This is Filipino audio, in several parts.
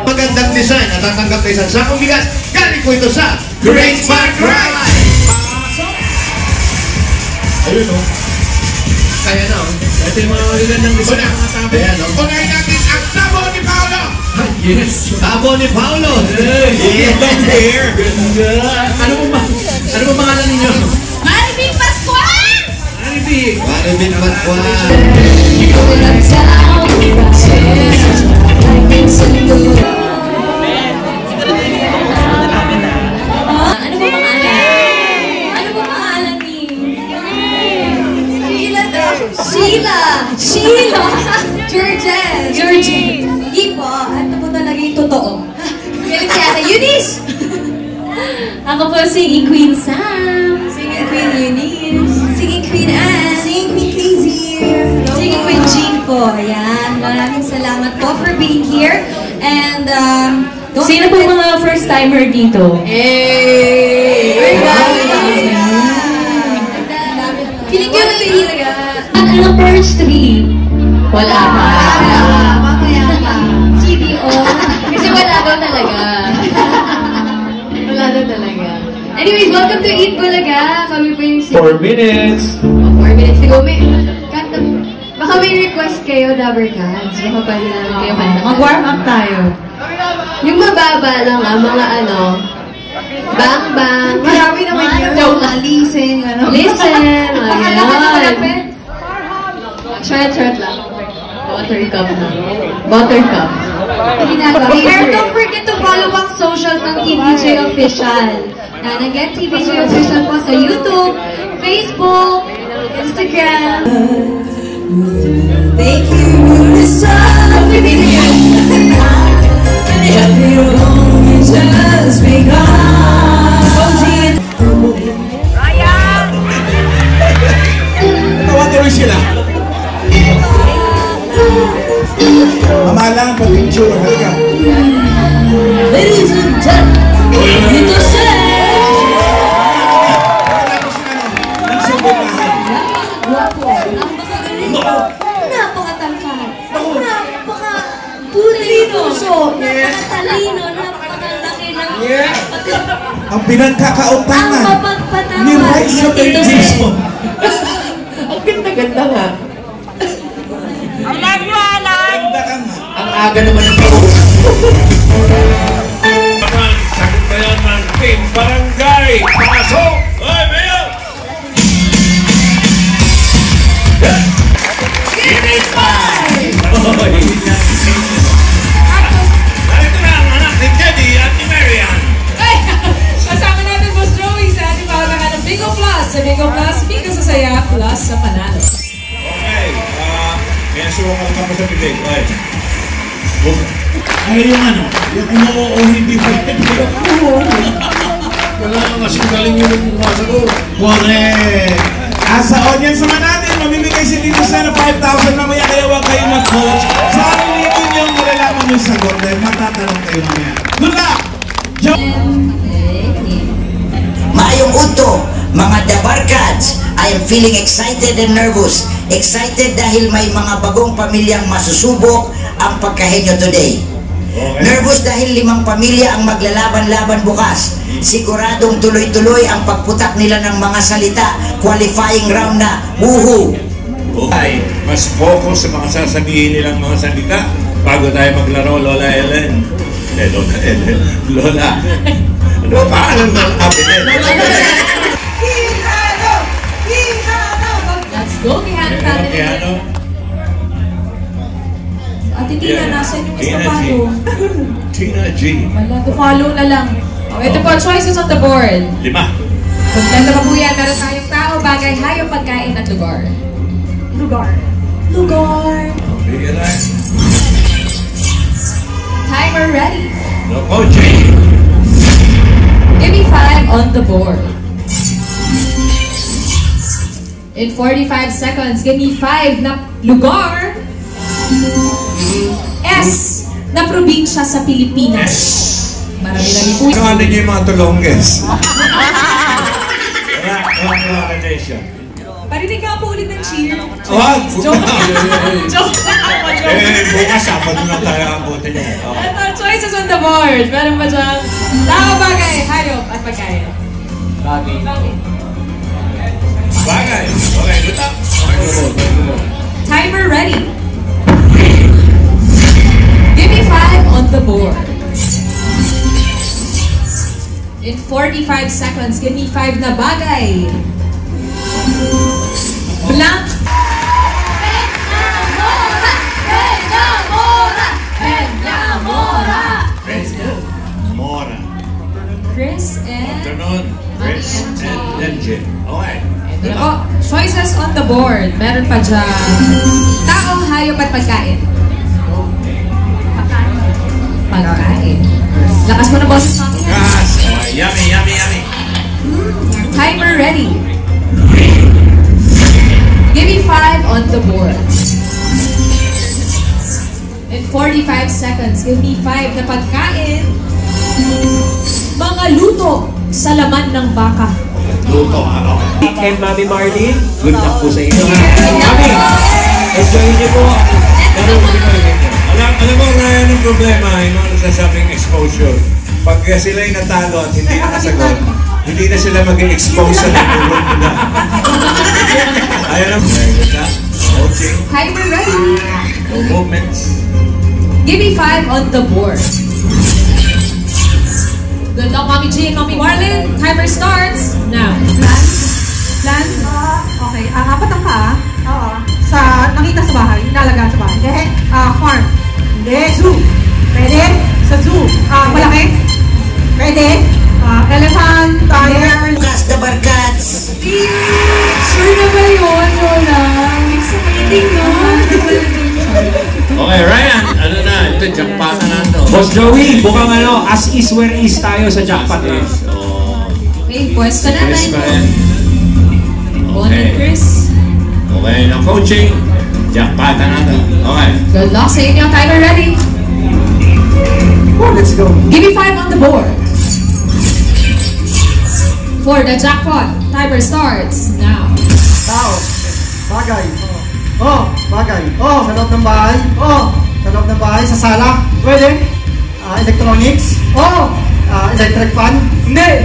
Magandang design at tatanggap na isang sakong bigas. Galing po ito sa Great Spark Ride! Ayun o. Kaya na o. Ito yung mga magandang design ng mga tabo. Ayan o. Kunahin natin ang tabo ni Paolo! Yes! Tabo ni Paolo! Long hair! Ano mo pangalan ninyo? Maribing Pascual! Maribing Pascual! Sheila! Georgette! Hindi po, ito po talaga yung totoo. Galing si Ate Eunice! Ako po singing Queen Sam. Singing Queen Eunice. Singing Queen Anne. Singing Queen Casey. Singing Queen Jean po. Ayan, maraming salamat po for being here. And, sino po mga first timer dito? Hey! Feeling ko na talaga. Ano first three? Wala pa. Mamaya pa. CDO. Kasi wala daw talaga. Wala daw talaga. Anyways, welcome to Eat Bulaga. Kami po yung 4 minutes! 4 minutes to go. Baka may request kayo, Dabber Cats. Baka pwede namin kayo kanta. Mag-warm up tayo. Yung mababa lang mga ano, bang bang. Marami naman yun. Listen, Listen, malapit. Short lang. Buttercup na. Buttercup. And don't forget to follow ang socials ng TVJ Official. Again, TVJ Official po sa YouTube, Facebook, Instagram. Thank you, just because. Ryan! Tawa-tuloy sila. Mamalang pag-picture, halika. Ladies and gentlemen, ito siya. Napakatangkad. Napaka-talino. Napaka-talino. Napakalaki ng... Ang pinagkakautangan Ang mapagpatawan. ni Raisa Benjismo. Ang ganda-ganda nga. Ganda ka nga. Ang aga naman ng pag Sagot kayo ng Team Barangay. Pasok! Hoy, Mayor! Give five! Narito na ang anak ni Teddy at ni Marian. Kasama natin Boss Joey sa ating pagkakaroon ng Bingo Plus. Sa Bingo Plus, Bingo sa saya, plus sa panalo. Okay, kaya suwakal ka pa sa bibig. Ay. Ay, yung ano, yung umuo hindi pwede. Wala nang asing yung masagot. Correct. Sa audience naman natin, mamimigay si Lino sana 5,000 mamaya, kaya huwag kayo mag-coach. Sa ulitin nyo, malalaman yung sagot dahil matatanong kayo mamaya. Good luck! Maayong udto, mga Dabarkads. I am feeling excited and nervous. Excited dahil may mga bagong pamilyang masusubok ang pagkahenyo today. Nervous dahil 5 pamilya ang maglalaban-laban bukas. Siguradong tuloy-tuloy ang pagputak nila ng mga salita. Qualifying round na. Woohoo! Ay, mas focus sa mga sasabihin nilang mga salita bago tayo maglaro, Lola Ellen. Lola Ellen. Lola. Ano ba paalam ng kabinet? Let's go, Kihano family. Kihano? Ate Tina, nasan yung Tina estapado? Tina G. Wala, to follow na lang. Oh, ito po, choices on the board. 5. Kompleto pa po yan. Meron tayong tao, bagay, hayop, pagkain at lugar. Lugar. Bigyan na. Timer ready. Loko, J. Give me 5 on the board. In 45 seconds, give me 5 na lugar. S na probinsya sa Pilipinas. Marami-rami po. Kakanin niyo yung mga tulongges. Rock Nation. Parinig nga po ulit ng cheer. Wag! Joke lang. Joke lang ako. Bukas Sabado na tayo ang bote niya. Ito, choices on the board. Meron ba dyan? Tao, bagay, hayop, at pagkain. Bagay. Bagay. Okay, good up. Timer ready. Give me 5 on the board. In 45 seconds, give me 5 na bagay. Blank. Let's go. Mora. Chris and... Afternoon. Chris and Lenjin. Okay. Good Oh, up. choices on the board. Meron pa dyan. Tao, hayop at pagkain. Pagkain. Lakas mo na boses sa akin. Gas. Okay, yummy, yummy, yummy. Timer ready. Give me 5 on the board. In 45 seconds, give me 5 na pagkain. Mga luto sa laman ng baka. Luto, ano? And Mami Marlene, good luck po sa inyo. Mami, enjoy niyo po. Alam mo, Ryan, ang problema, yung mga nagsasabing exposure. Pag sila'y natalo at hindi nakasagot, hindi na sila mag-expose sa natulog nila. Ayan ang coaching. Timer ready. No movements. Give me 5 on the board. Good luck, Mommy G and Mommy Marlene. Timer starts now. Plan? Okay. Apat ang paa. Oo. Nakita sa bahay. Inalagaan sa bahay. Hindi. Farm. Hindi. Zoo. Pwede. Sa zoo. Malaki. Pwede. Elephant. Tiger. Bukas the Barkads. Sure na ba yun, Lola? Exciting, no? Okay, Ryan, ano na? Ito, jackpot na ito. Boss Joey, bukang as is where is tayo sa jackpot na. Okay, pwesto na Chris tayo. pa yan. Bon and Chris. Okay, ng coaching. Jackpot na ito. Okay. Good luck sa inyo. Timer ready. Let's go. Give me 5 on the board. For the jackpot, timer starts now. Tao. Bagay. Bagay. Sa loob ng bahay. Sa loob ng bahay. Sa sala. Pwede. Electronics. Electric fan. Hindi.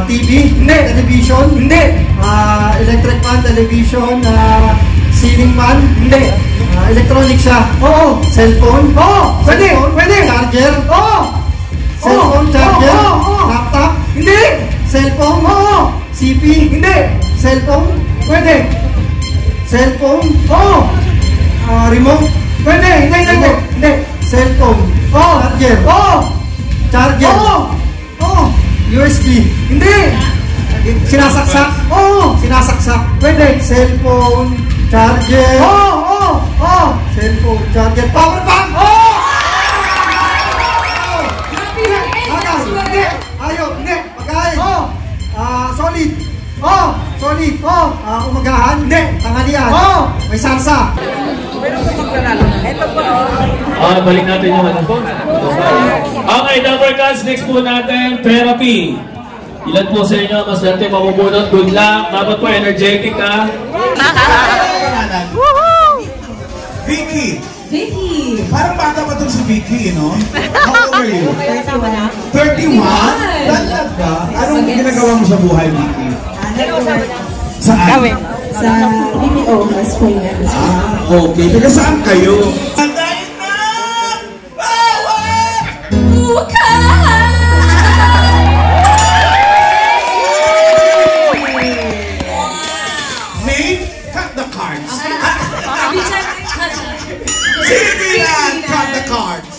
TV. Hindi. Television. Hindi. Electric fan, television, ceiling fan. Hindi. Electronics siya. Cellphone. Pwede. Pwede. Charger. Cellphone, charger. Laptop. Hindi. Cellphone. CP. Hindi. Cellphone. Pwede. Cellphone. Remote. Pwede. Hindi. Cellphone. Charger. Charger. USB. Hindi. Sinasaksak. Sinasaksak. Pwede. Cellphone. Charger. Cellphone. Charger. Power bank. Hindi. Ayaw. Hindi. Pagkain. Solid. Solid. Umagahan. Hindi. Tanghalian. May sarsa. Balik natin yung ano po. Okay, number cards, next po natin, therapy. Ilan po sa inyo, maswerte, mabubunot, good luck, dapat po energetic ha. Vicky! Vicky. Parang bata pa itong si Vicky, no? How old are you? 31? Talaga? Anong ginagawa mo sa buhay, Vicky? Saan? Sa BPO, mas finance. Okay. Taga saan kayo? Name? Cut the cards. Sige yan! Cut the cards.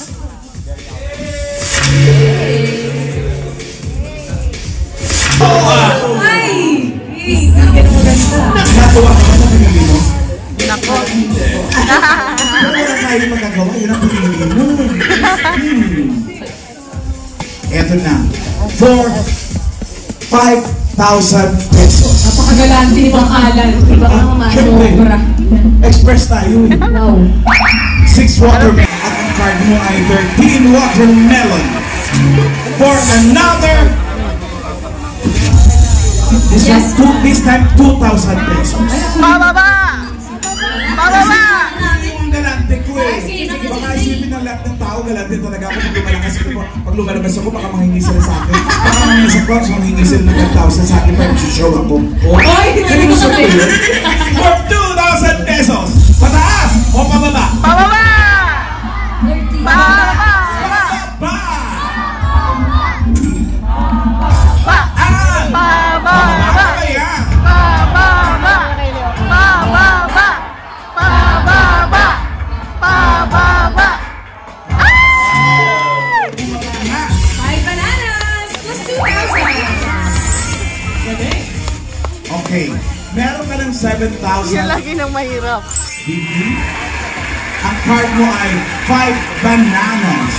Nagawa ka ba sa pinili mo? Nako. Wala tayo magagawa. Yun ang pinili mo. Eto na. For 5,000 pesos. Napakagalante ni Mang Alan. Iba ka naman. Siyempre, express tayo. Wow. 6 watermelon. At ang card mo ay 13 watermelon. For another This time 2,000 pesos. Pababa! Pababa! Yung galante ko eh. Baka isipin ng lahat ng tao, galante talaga ako pag lumalabas ako, baka manghingi sila sa akin. Baka manghingi sa clubs, manghingi sila ng 10,000 sa akin para show ako. Oy! Seryoso ko yun? For 2,000 pesos! Pataas o pababa? Pababa! Pababa! Okay, meron ka ng 7,000. Yan lagi ng mahirap. Ang card mo ay 5 bananas.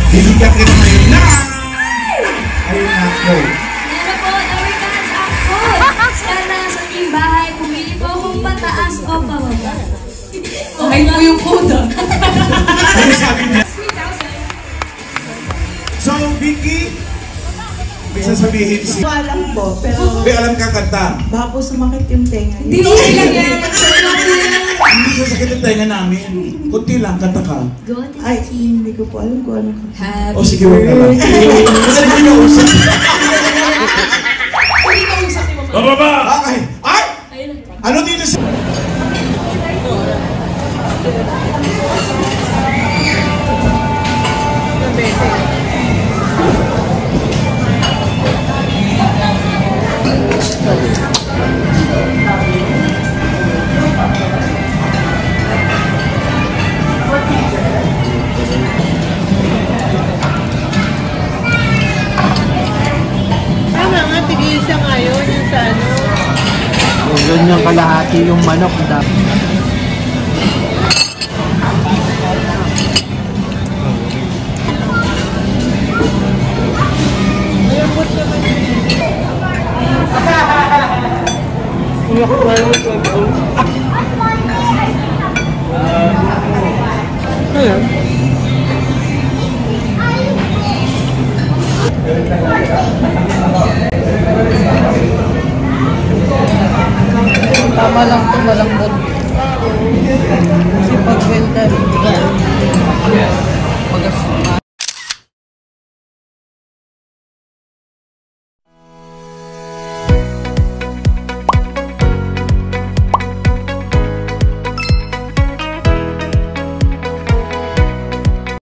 Bibigyan kita ngayon na... Ayun na ako. Meron po, Lower Cats, ako. Sana sa aking bahay, pumili po kung pataas o pababa. Okay po yung code. Ano sabi niya? So, Vicky, may sasabihin si... Alam po, pero May alam ka kanta. baka po sumakit yung tenga. Hindi mo sila yan. Hindi sasakit ang tenga namin. Kunti lang, kanta ka. Ay, hindi ko po alam kung ano. O sige, wag na lang. Kasi hindi ka usap. Hindi ka usap ni Mama. Bababa! Okay. Ay! Ano dito sa... Tama nga, tig-isa ngayon yung sa ano. Ganyan kalahati yung manok dapat. Tama lang ito, malambot. Kasi pag-welder,